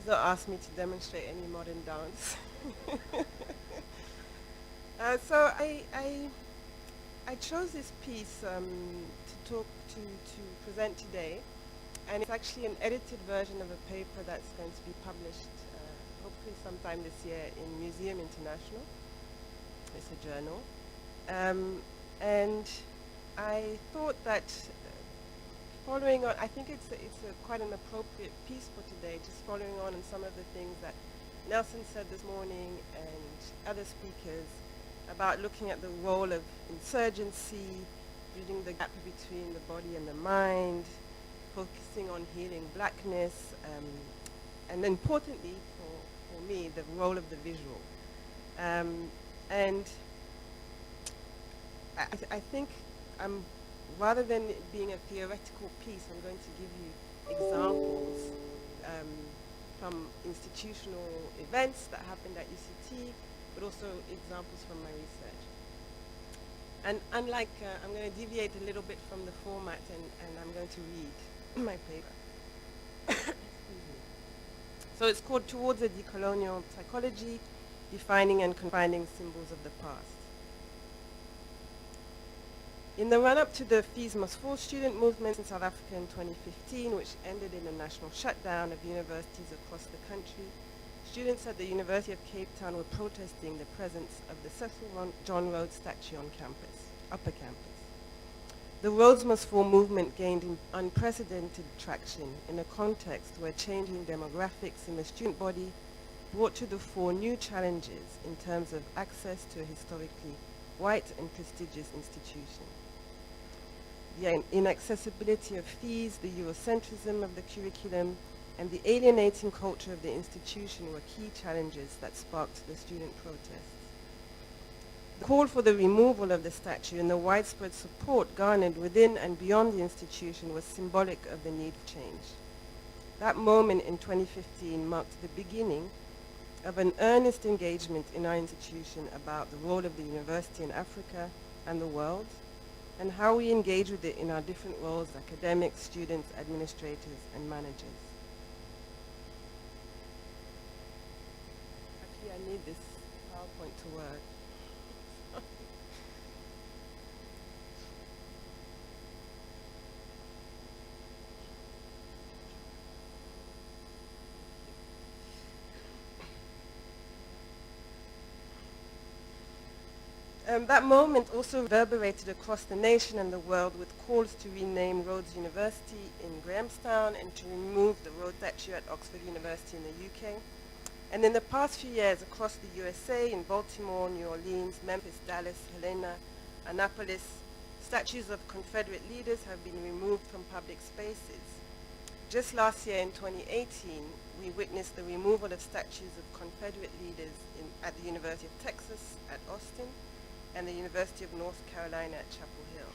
He's not asked me to demonstrate any modern dance. So I chose this piece to present today, and it's actually an edited version of a paper that's going to be published hopefully sometime this year in Museum International. It's a journal. And I thought that following on, I think it's quite an appropriate piece for today, just following on some of the things that Nelson said this morning and other speakers about looking at the role of insurgency, bridging the gap between the body and the mind, focusing on healing blackness, and importantly for me, the role of the visual. And I think rather than it being a theoretical piece, I'm going to give you examples from institutional events that happened at UCT, but also examples from my research. And unlike, I'm going to deviate a little bit from the format, and I'm going to read my paper. So it's called Towards a Decolonial Psychology, Defining and Confining Symbols of the Past. In the run-up to the Fees Must Fall student movement in South Africa in 2015, which ended in a national shutdown of universities across the country, students at the University of Cape Town were protesting the presence of the Cecil John Rhodes statue on campus, upper campus. The Rhodes Must Fall movement gained unprecedented traction in a context where changing demographics in the student body brought to the fore new challenges in terms of access to a historically white and prestigious institution. The inaccessibility of fees, the Eurocentrism of the curriculum, and the alienating culture of the institution were key challenges that sparked the student protests. The call for the removal of the statue and the widespread support garnered within and beyond the institution was symbolic of the need for change. That moment in 2015 marked the beginning of an earnest engagement in our institution about the role of the university in Africa and the world, and how we engage with it in our different roles, academics, students, administrators, and managers. Actually, I need this PowerPoint to work. That moment also reverberated across the nation and the world with calls to rename Rhodes University in Grahamstown and to remove the Rhodes statue at Oxford University in the UK. And in the past few years across the USA, in Baltimore, New Orleans, Memphis, Dallas, Helena, Annapolis, statues of Confederate leaders have been removed from public spaces. Just last year in 2018, we witnessed the removal of statues of Confederate leaders at the University of Texas at Austin and the University of North Carolina at Chapel Hill.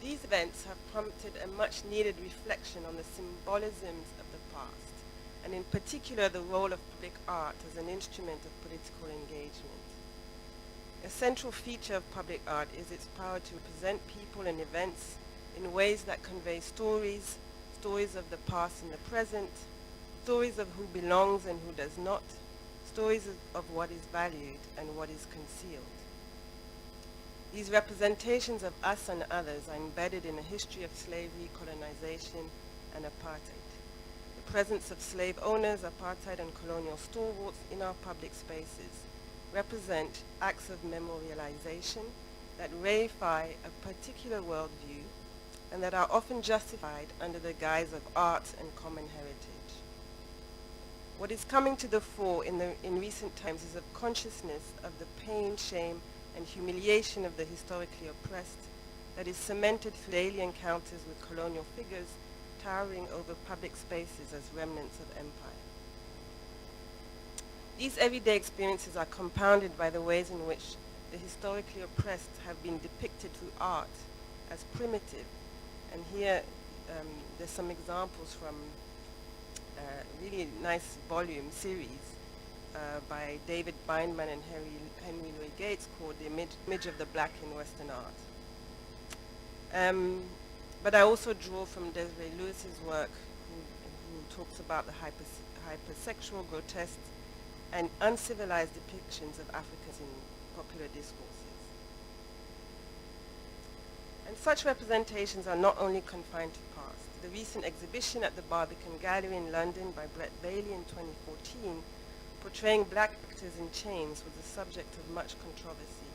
These events have prompted a much-needed reflection on the symbolisms of the past, and in particular the role of public art as an instrument of political engagement. A central feature of public art is its power to represent people and events in ways that convey stories of the past and the present, stories of who belongs and who does not, stories of what is valued and what is concealed. These representations of us and others are embedded in a history of slavery, colonization, and apartheid. The presence of slave owners, apartheid, and colonial stalwarts in our public spaces represent acts of memorialization that reify a particular worldview and that are often justified under the guise of art and common heritage. What is coming to the fore in recent times is a consciousness of the pain, shame, and humiliation of the historically oppressed that is cemented through daily encounters with colonial figures towering over public spaces as remnants of empire. These everyday experiences are compounded by the ways in which the historically oppressed have been depicted through art as primitive. And here there's some examples from really nice volume series by David Bindman and Henry Louis Gates called The Image of the Black in Western Art. But I also draw from Desiree Lewis's work, who talks about the hypersexual, grotesque, and uncivilized depictions of Africans in popular discourses. And such representations are not only confined to past. The recent exhibition at the Barbican Gallery in London by Brett Bailey in 2014, portraying black actors in chains, was the subject of much controversy.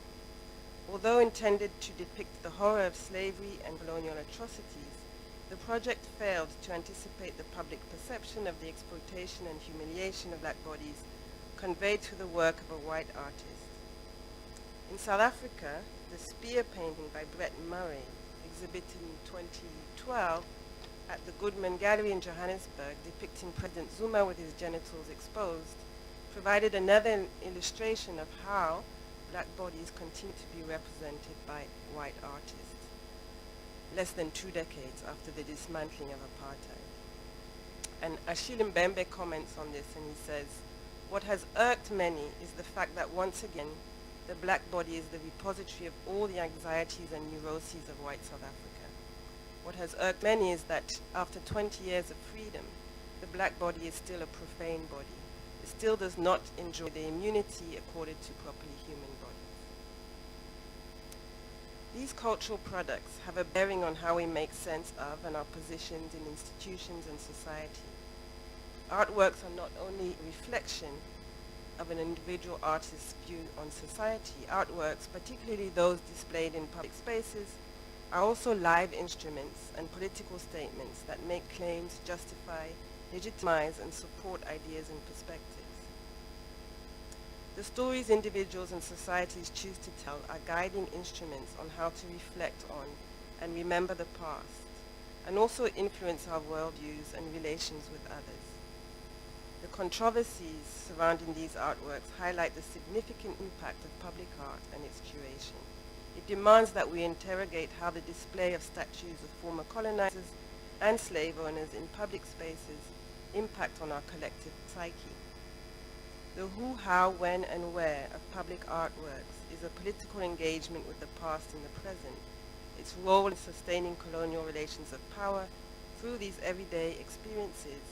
Although intended to depict the horror of slavery and colonial atrocities, the project failed to anticipate the public perception of the exploitation and humiliation of black bodies conveyed through the work of a white artist. In South Africa, the spear painting by Brett Murray, exhibited in 2012 at the Goodman Gallery in Johannesburg, depicting President Zuma with his genitals exposed, provided another illustration of how black bodies continue to be represented by white artists, less than 2 decades after the dismantling of apartheid. And Achille Mbembe comments on this, and he says, "What has irked many is the fact that once again, the black body is the repository of all the anxieties and neuroses of white South Africa. What has irked many is that after 20 years of freedom, the black body is still a profane body. It still does not enjoy the immunity accorded to properly human bodies." These cultural products have a bearing on how we make sense of and our positions in institutions and society. Artworks are not only a reflection of an individual artist's view on society. Artworks, particularly those displayed in public spaces, are also live instruments and political statements that make claims, justify, legitimize, and support ideas and perspectives. The stories individuals and societies choose to tell are guiding instruments on how to reflect on and remember the past, and also influence our worldviews and relations with others. The controversies surrounding these artworks highlight the significant impact of public art and its curation. It demands that we interrogate how the display of statues of former colonizers and slave owners in public spaces impact on our collective psyche. The who, how, when, and where of public artworks is a political engagement with the past and the present, its role in sustaining colonial relations of power through these everyday experiences,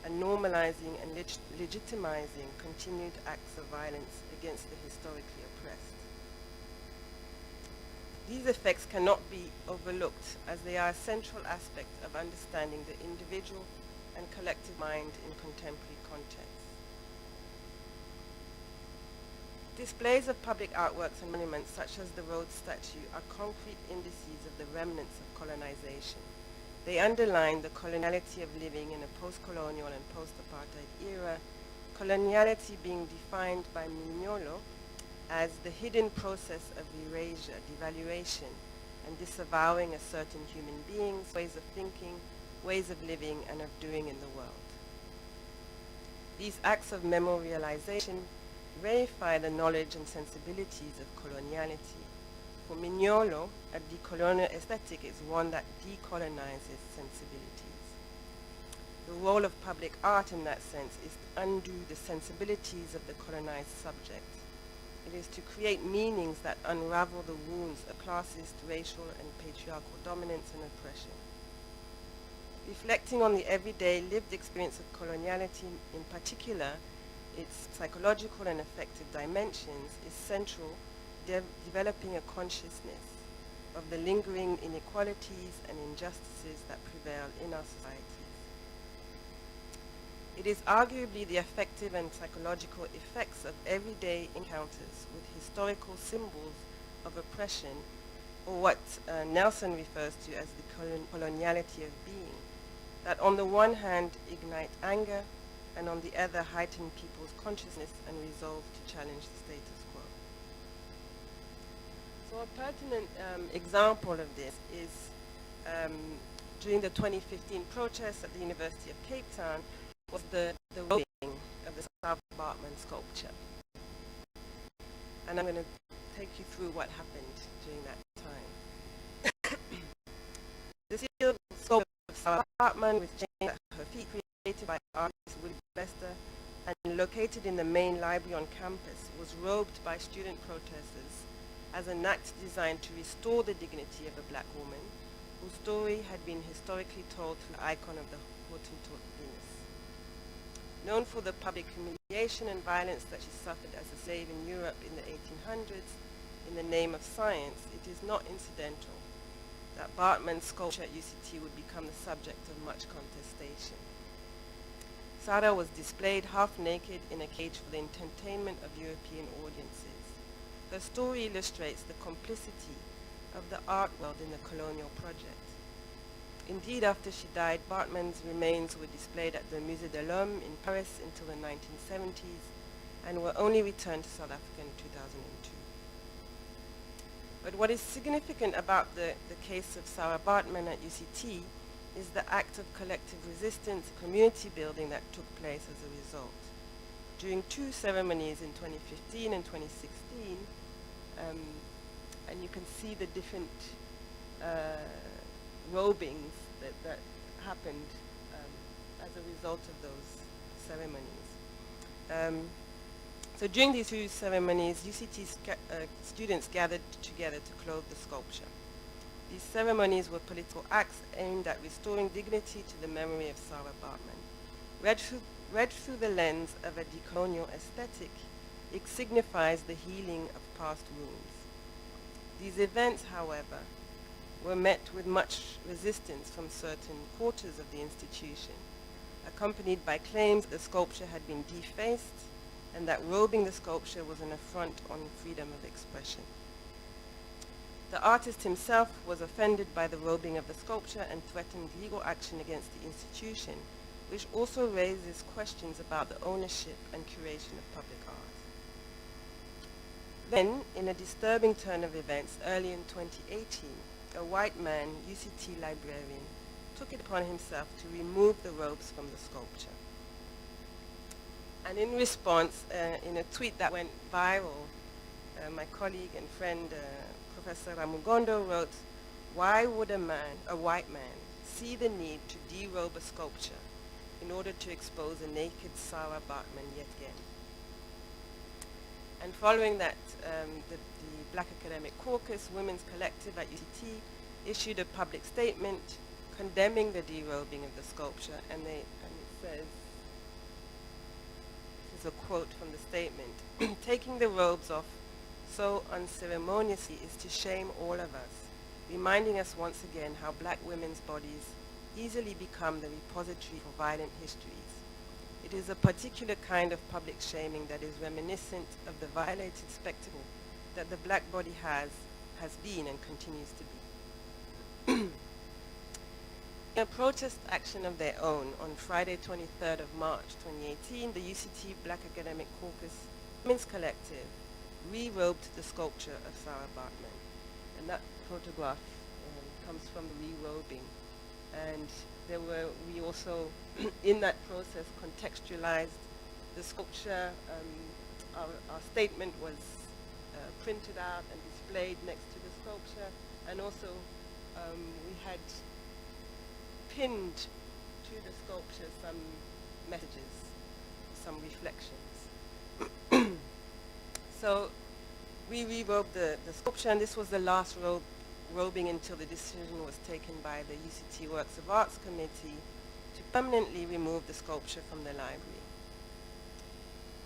and normalizing and legitimizing continued acts of violence against the historically oppressed. These effects cannot be overlooked, as they are a central aspect of understanding the individual and collective mind in contemporary contexts. Displays of public artworks and monuments, such as the Rhodes statue, are concrete indices of the remnants of colonization. They underline the coloniality of living in a post-colonial and post-apartheid era, coloniality being defined by Mignolo as the hidden process of erasure, devaluation, and disavowing of certain human beings, ways of thinking, ways of living, and of doing in the world. These acts of memorialization verify the knowledge and sensibilities of coloniality. For Mignolo, a decolonial aesthetic is one that decolonizes sensibilities. The role of public art in that sense is to undo the sensibilities of the colonized subject. It is to create meanings that unravel the wounds of classist, racial, and patriarchal dominance and oppression. Reflecting on the everyday lived experience of coloniality, in particular, its psychological and affective dimensions, is central developing a consciousness of the lingering inequalities and injustices that prevail in our societies. It is arguably the affective and psychological effects of everyday encounters with historical symbols of oppression, or what Nelson refers to as the coloniality of being, that on the one hand ignite anger, and on the other heighten people's consciousness and resolve to challenge the status quo. So a pertinent example of this is during the 2015 protest at the University of Cape Town was the rolling of the Sarah Baartman sculpture. And I'm going to take you through what happened during that time. The sealed sculpture of Sarah Baartman with chains at her feet, created by artist Willie Bester and located in the main library on campus, was robed by student protesters as an act designed to restore the dignity of a black woman whose story had been historically told through the icon of the Hottentot Venus. Known for the public humiliation and violence that she suffered as a slave in Europe in the 1800s in the name of science, it is not incidental that Baartman's sculpture at UCT would become the subject of much contestation. Sarah was displayed half naked in a cage for the entertainment of European audiences. Her story illustrates the complicity of the art world in the colonial project. Indeed, after she died, Baartman's remains were displayed at the Musée de l'Homme in Paris until the 1970s and were only returned to South Africa in 2002. But what is significant about the case of Sarah Baartman at UCT is the act of collective resistance, community building that took place as a result. During two ceremonies in 2015 and 2016, and you can see the different robings that happened as a result of those ceremonies. So during these two ceremonies, UCT students gathered together to clothe the sculpture. These ceremonies were political acts aimed at restoring dignity to the memory of Sarah Baartman. Read through the lens of a decolonial aesthetic, it signifies the healing of past wounds. These events, however, were met with much resistance from certain quarters of the institution, accompanied by claims that the sculpture had been defaced and that robing the sculpture was an affront on freedom of expression. The artist himself was offended by the robing of the sculpture and threatened legal action against the institution, which also raises questions about the ownership and curation of public art. Then, in a disturbing turn of events, early in 2018, a white man, UCT librarian, took it upon himself to remove the robes from the sculpture. And in response, in a tweet that went viral, my colleague and friend, Professor Ramugondo, wrote, "Why would a white man, see the need to derobe a sculpture in order to expose a naked Sarah Baartman yet again?" And following that, the Black Academic Caucus Women's Collective at UCT issued a public statement condemning the derobing of the sculpture, and it says, this is a quote from the statement, "Taking the robes off so unceremoniously is to shame all of us, reminding us once again how black women's bodies easily become the repository for violent histories. It is a particular kind of public shaming that is reminiscent of the violated spectacle that the black body has been and continues to be." In a protest action of their own, on Friday 23rd of March 2018, the UCT Black Academic Caucus Women's Collective re-robed the sculpture of Sarah Baartman. And that photograph comes from the re-robing. And we also, in that process, contextualized the sculpture. Our statement was printed out and displayed next to the sculpture. And also, we had pinned to the sculpture some messages, some reflections. So we re-robed the sculpture, and this was the last robing until the decision was taken by the UCT Works of Arts Committee to permanently remove the sculpture from the library.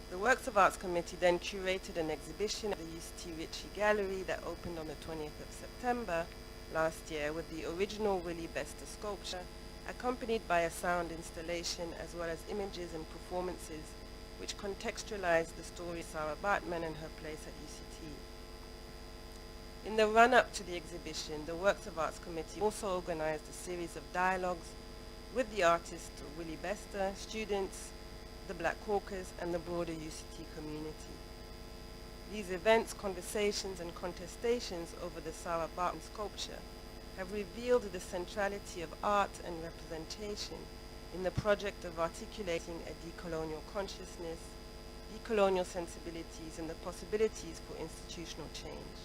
The Works of Arts Committee then curated an exhibition at the UCT Ritchie Gallery that opened on the 20th of September last year with the original Willie Bester sculpture, accompanied by a sound installation as well as images and performances which contextualized the story of Sarah Baartman and her place at UCT. In the run-up to the exhibition, the Works of Arts Committee also organized a series of dialogues with the artist Willie Bester, students, the Black Caucus, and the broader UCT community. These events, conversations, and contestations over the Sarah Baartman sculpture have revealed the centrality of art and representation in the project of articulating a decolonial consciousness, decolonial sensibilities, and the possibilities for institutional change.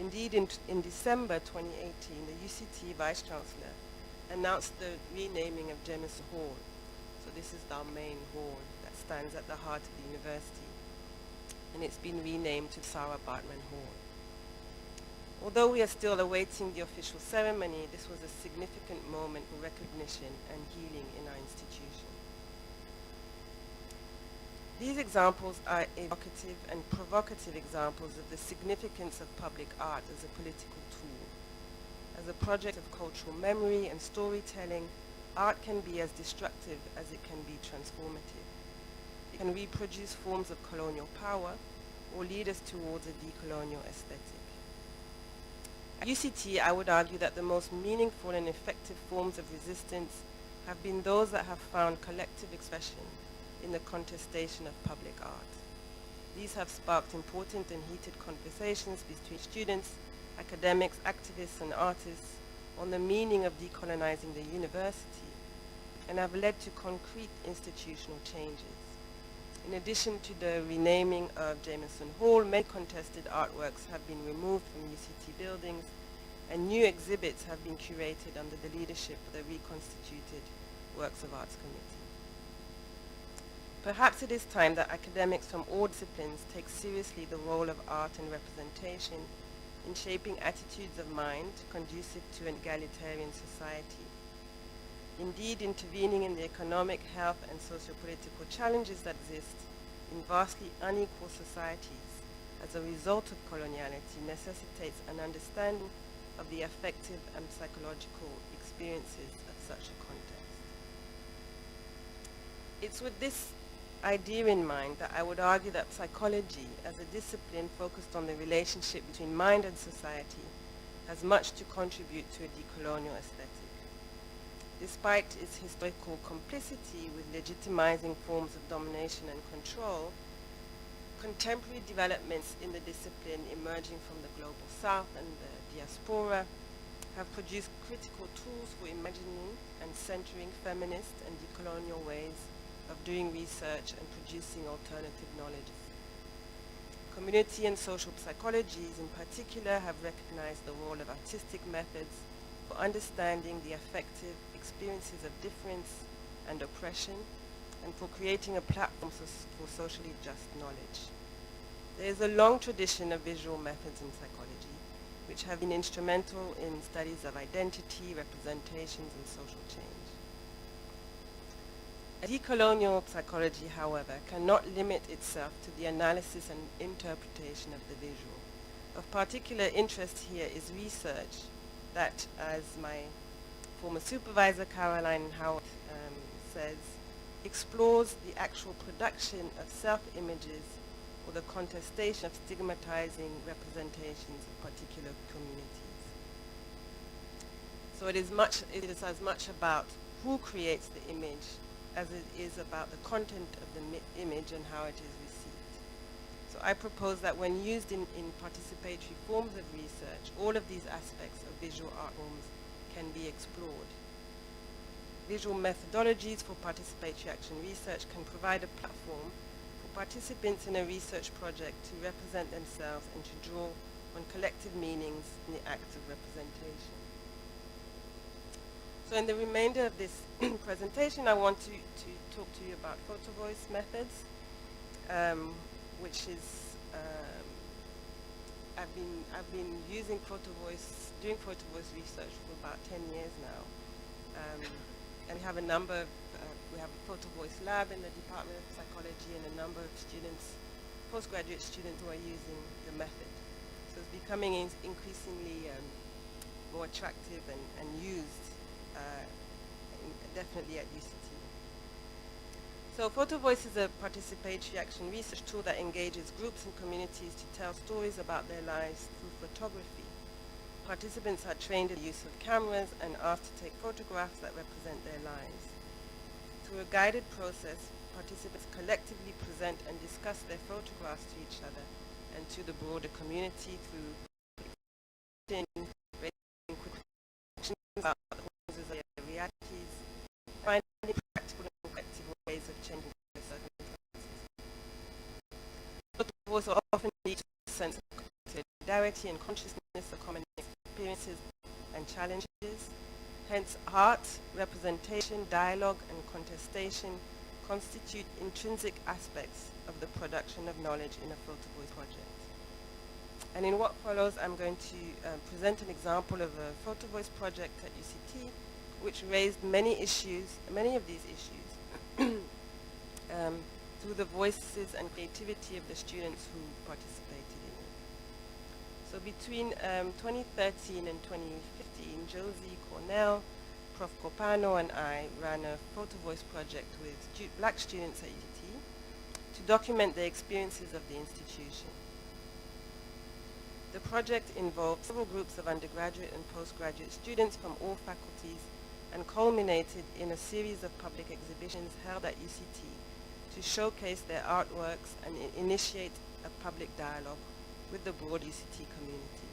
Indeed, in December 2018, the UCT Vice-Chancellor announced the renaming of Jameson Hall. So this is our main hall that stands at the heart of the university. And it's been renamed to Sarah Baartman Hall. Although we are still awaiting the official ceremony, this was a significant moment for recognition and healing in our institution. These examples are evocative and provocative examples of the significance of public art as a political tool. As a project of cultural memory and storytelling, art can be as destructive as it can be transformative. It can reproduce forms of colonial power or lead us towards a decolonial aesthetic. At UCT, I would argue that the most meaningful and effective forms of resistance have been those that have found collective expression in the contestation of public art. These have sparked important and heated conversations between students, academics, activists, and artists on the meaning of decolonizing the university, and have led to concrete institutional changes. In addition to the renaming of Jameson Hall, many contested artworks have been removed from UCT buildings, and new exhibits have been curated under the leadership of the reconstituted Works of Arts Committee. Perhaps it is time that academics from all disciplines take seriously the role of art and representation in shaping attitudes of mind conducive to an egalitarian society. Indeed, intervening in the economic, health, and socio-political challenges that exist in vastly unequal societies as a result of coloniality necessitates an understanding of the affective and psychological experiences of such a context. It's with this idea in mind that I would argue that psychology as a discipline focused on the relationship between mind and society has much to contribute to a decolonial aesthetic. Despite its historical complicity with legitimizing forms of domination and control, contemporary developments in the discipline emerging from the global south and the diaspora have produced critical tools for imagining and centering feminist and decolonial ways of doing research and producing alternative knowledge. Community and social psychologies in particular have recognized the role of artistic methods for understanding the affective experiences of difference and oppression, and for creating a platform for socially just knowledge. There is a long tradition of visual methods in psychology, which have been instrumental in studies of identity, representations, and social change. A decolonial psychology, however, cannot limit itself to the analysis and interpretation of the visual. Of particular interest here is research that, as my former supervisor Caroline Howard says, explores the actual production of self-images or the contestation of stigmatizing representations of particular communities. So it is as much about who creates the image as it is about the content of the image and how it is received. So I propose that when used in participatory forms of research, all of these aspects of visual art forms can be explored. Visual methodologies for participatory action research can provide a platform for participants in a research project to represent themselves and to draw on collective meanings in the act of representation. So in the remainder of this presentation, I want to talk to you about Photovoice methods, which is, I've been using Photovoice, doing Photovoice research for about 10 years now. And we have a number of, we have a Photovoice lab in the Department of Psychology and a number of students, postgraduate students who are using the method. So it's becoming increasingly more attractive and used definitely at UCT. So Photovoice is a participatory action research tool that engages groups and communities to tell stories about their lives through photography. Participants are trained in the use of cameras and asked to take photographs that represent their lives. Through a guided process, participants collectively present and discuss their photographs to each other and to the broader community through raising quick questions about the causes of their realities, finding practical and collective ways of changing their circumstances. Photovoice will often lead to a sense of solidarity and consciousness of common experiences and challenges. Hence, art, representation, dialogue, and contestation constitute intrinsic aspects of the production of knowledge in a Photovoice project. And in what follows, I'm going to present an example of a Photovoice project at UCT, which raised many of these issues, to through the voices and creativity of the students who participated in it. So between 2013 and 2015, Josie Cornell, Prof. Copano and I ran a Photovoice project with black students at UCT to document the experiences of the institution. The project involved several groups of undergraduate and postgraduate students from all faculties and culminated in a series of public exhibitions held at UCT to showcase their artworks and initiate a public dialogue with the broad UCT community.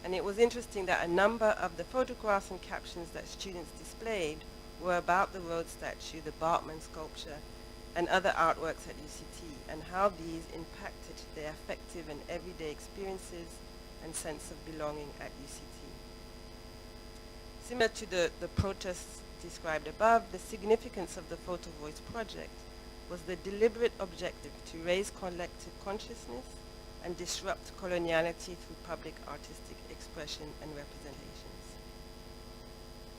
And it was interesting that a number of the photographs and captions that students displayed were about the Rhodes statue, the Baartman sculpture, and other artworks at UCT, and how these impacted their affective and everyday experiences and sense of belonging at UCT. Similar to the protests described above, the significance of the Photovoice project was the deliberate objective to raise collective consciousness and disrupt coloniality through public artistic expression and representations.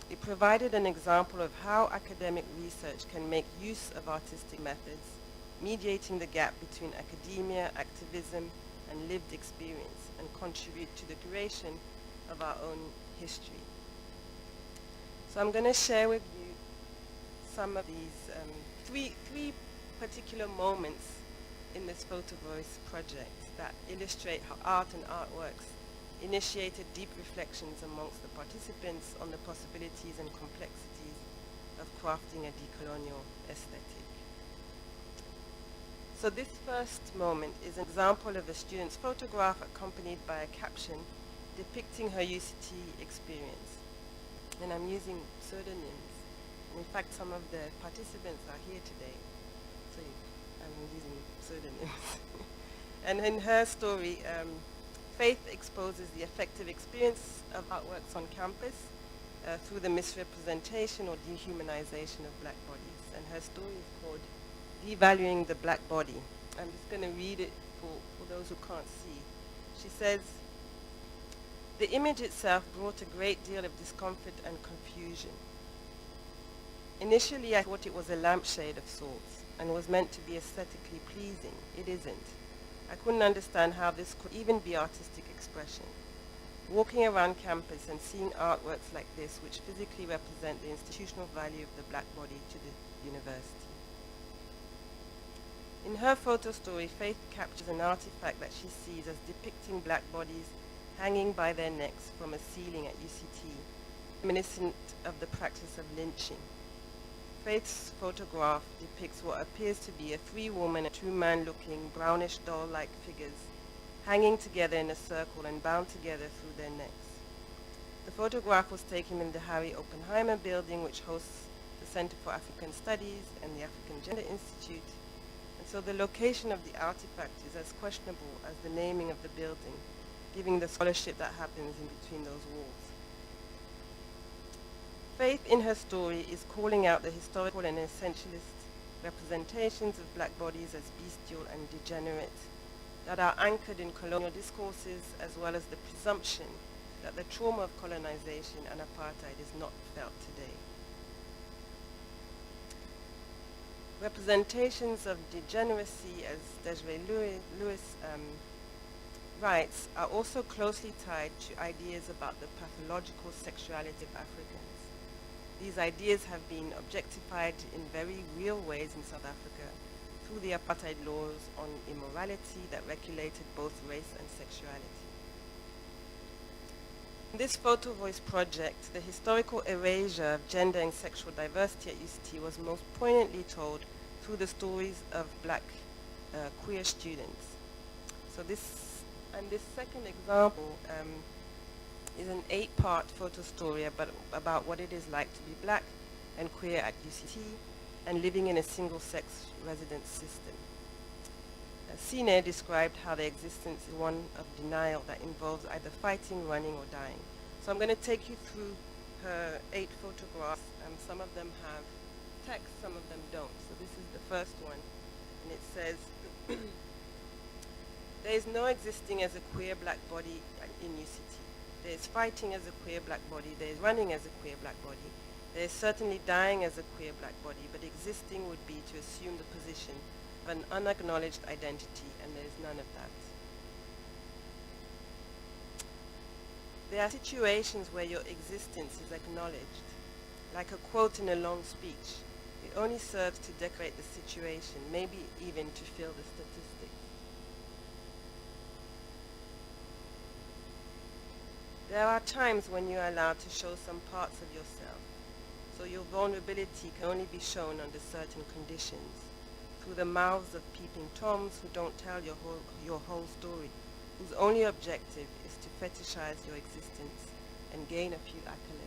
It provided an example of how academic research can make use of artistic methods, mediating the gap between academia, activism, and lived experience, and contribute to the creation of our own history. So I'm going to share with you some of these three particular moments in this Photovoice project that illustrate how art and artworks initiated deep reflections amongst the participants on the possibilities and complexities of crafting a decolonial aesthetic. So this first moment is an example of a student's photograph accompanied by a caption depicting her UCT experience. And I'm using pseudonyms. And in fact, some of the participants are here today, so I'm using pseudonyms. And in her story, Faith exposes the effective experience of artworks on campus through the misrepresentation or dehumanization of black bodies. And her story is called Devaluing the Black Body. I'm just going to read it for those who can't see. She says, "The image itself brought a great deal of discomfort and confusion. Initially, I thought it was a lampshade of sorts and was meant to be aesthetically pleasing. It isn't. I couldn't understand how this could even be artistic expression. Walking around campus and seeing artworks like this, which physically represent the institutional value of the black body to the university." In her photo story, Faith captures an artifact that she sees as depicting black bodies hanging by their necks from a ceiling at UCT, reminiscent of the practice of lynching. Faith's photograph depicts what appears to be a three-woman and two-man-looking brownish doll-like figures hanging together in a circle and bound together through their necks. The photograph was taken in the Harry Oppenheimer building, which hosts the Center for African Studies and the African Gender Institute, and so the location of the artifact is as questionable as the naming of the building, given the scholarship that happens in between those walls. Faith in her story is calling out the historical and essentialist representations of black bodies as bestial and degenerate that are anchored in colonial discourses, as well as the presumption that the trauma of colonization and apartheid is not felt today. Representations of degeneracy, as Desiree Lewis writes, are also closely tied to ideas about the pathological sexuality of Africans. These ideas have been objectified in very real ways in South Africa through the apartheid laws on immorality that regulated both race and sexuality. In this Photovoice project, the historical erasure of gender and sexual diversity at UCT was most poignantly told through the stories of black queer students. So this second example is an 8-part photo story about what it is like to be black and queer at UCT and living in a single-sex residence system. Sine described how their existence is one of denial that involves either fighting, running, or dying. So I'm going to take you through her 8 photographs. Some of them have text, some of them don't. So this is the first one, and it says, "There is no existing as a queer black body in UCT. There is fighting as a queer black body. There is running as a queer black body. There is certainly dying as a queer black body, but existing would be to assume the position of an unacknowledged identity, and there is none of that. There are situations where your existence is acknowledged, like a quote in a long speech. It only serves to decorate the situation, maybe even to fill the statistics. There are times when you are allowed to show some parts of yourself, so your vulnerability can only be shown under certain conditions, through the mouths of peeping toms who don't tell your whole story, whose only objective is to fetishize your existence and gain a few accolades.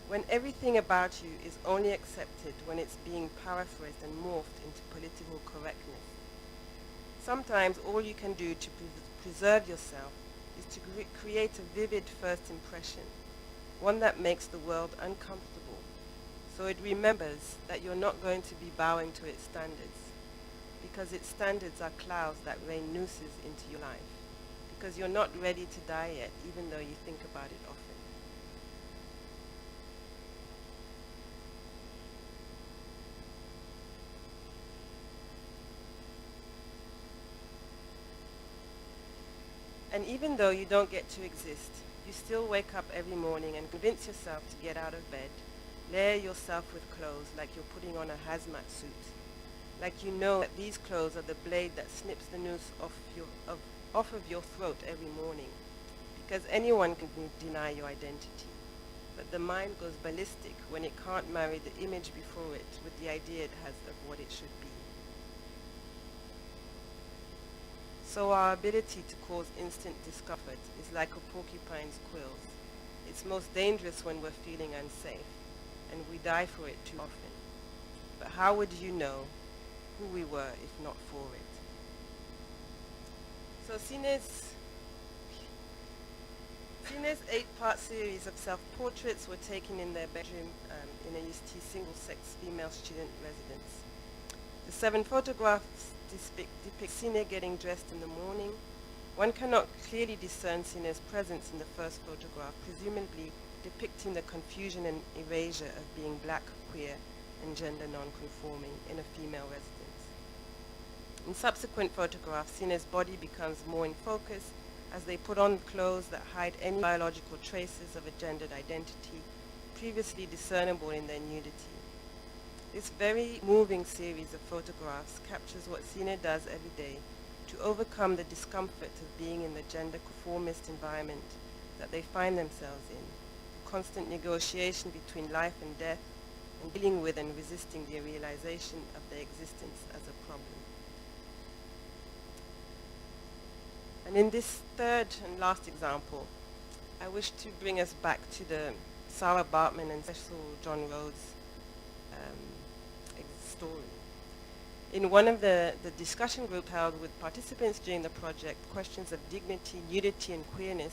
When everything about you is only accepted when it's being paraphrased and morphed into political correctness, sometimes all you can do to preserve yourself is to create a vivid first impression, one that makes the world uncomfortable, so it remembers that you're not going to be bowing to its standards, because its standards are clouds that rain nooses into your life, because you're not ready to die yet, even though you think about it often. And even though you don't get to exist, you still wake up every morning and convince yourself to get out of bed, layer yourself with clothes like you're putting on a hazmat suit, like you know that these clothes are the blade that snips the noose off of your throat every morning, because anyone can deny your identity, but the mind goes ballistic when it can't marry the image before it with the idea it has of what it should be. So our ability to cause instant discomfort is like a porcupine's quills. It's most dangerous when we're feeling unsafe, and we die for it too often. But how would you know who we were if not for it? So Sine's 8-part series of self-portraits were taken in their bedroom in a UST single-sex female student residence. The 7 photographs depict Sine getting dressed in the morning. One cannot clearly discern Sine's presence in the first photograph, presumably depicting the confusion and erasure of being black, queer, and gender non-conforming in a female residence. In subsequent photographs, Sine's body becomes more in focus as they put on clothes that hide any biological traces of a gendered identity previously discernible in their nudity. This very moving series of photographs captures what Sine does every day to overcome the discomfort of being in the gender-conformist environment that they find themselves in, the constant negotiation between life and death, and dealing with and resisting the realization of their existence as a problem. And in this third and last example, I wish to bring us back to the Sarah Baartman and Cecil John Rhodes story. In one of the discussion group held with participants during the project, questions of dignity, nudity, and queerness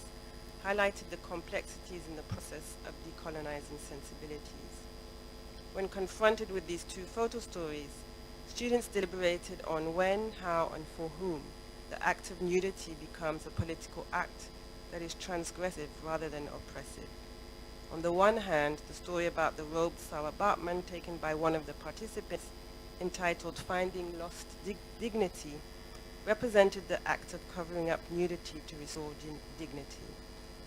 highlighted the complexities in the process of decolonizing sensibilities. When confronted with these 2 photo stories, students deliberated on when, how, and for whom the act of nudity becomes a political act that is transgressive rather than oppressive. On the one hand, the story about the robed Sarah Baartman taken by one of the participants, entitled Finding Lost Dignity, represented the act of covering up nudity to restore dignity.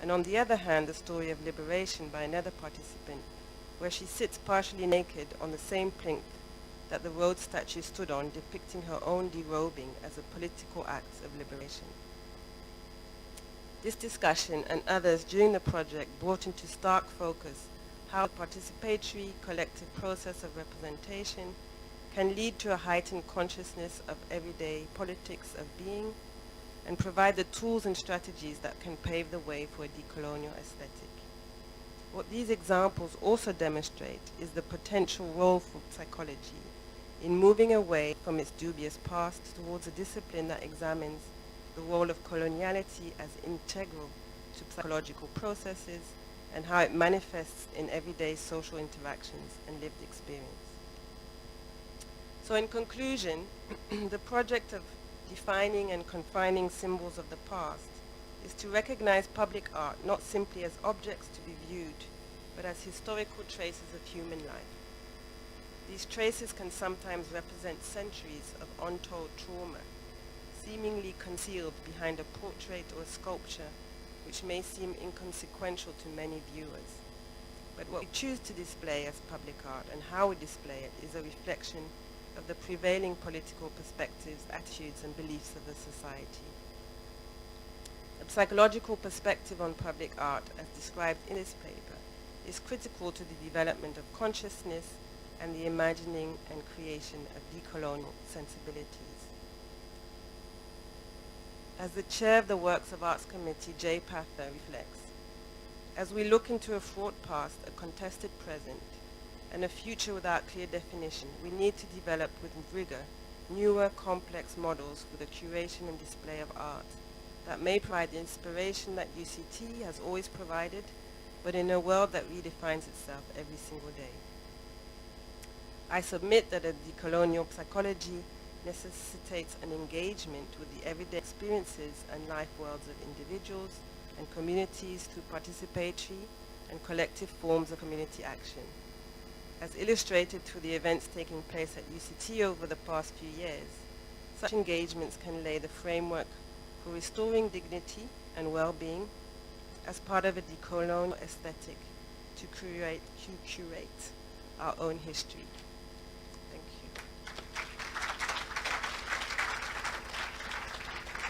And on the other hand, the story of liberation by another participant, where she sits partially naked on the same plinth that the Rhodes statue stood on, depicting her own derobing as a political act of liberation. This discussion and others during the project brought into stark focus how the participatory collective process of representation can lead to a heightened consciousness of everyday politics of being and provide the tools and strategies that can pave the way for a decolonial aesthetic. What these examples also demonstrate is the potential role for psychology in moving away from its dubious past towards a discipline that examines the role of coloniality as integral to psychological processes and how it manifests in everyday social interactions and lived experience. So in conclusion, the project of defining and confining symbols of the past is to recognize public art not simply as objects to be viewed, but as historical traces of human life. These traces can sometimes represent centuries of untold trauma, seemingly concealed behind a portrait or a sculpture which may seem inconsequential to many viewers. But what we choose to display as public art and how we display it is a reflection of the prevailing political perspectives, attitudes, and beliefs of the society. The psychological perspective on public art, as described in this paper, is critical to the development of consciousness and the imagining and creation of decolonial sensibilities. As the chair of the Works of Arts Committee, Jay Pather reflects, as we look into a fraught past, a contested present, and a future without clear definition, we need to develop with rigor newer, complex models for the curation and display of art that may provide the inspiration that UCT has always provided, but in a world that redefines itself every single day. I submit that a decolonial psychology necessitates an engagement with the everyday experiences and life worlds of individuals and communities through participatory and collective forms of community action. As illustrated through the events taking place at UCT over the past few years, such engagements can lay the framework for restoring dignity and well-being as part of a decolonial aesthetic to curate our own history.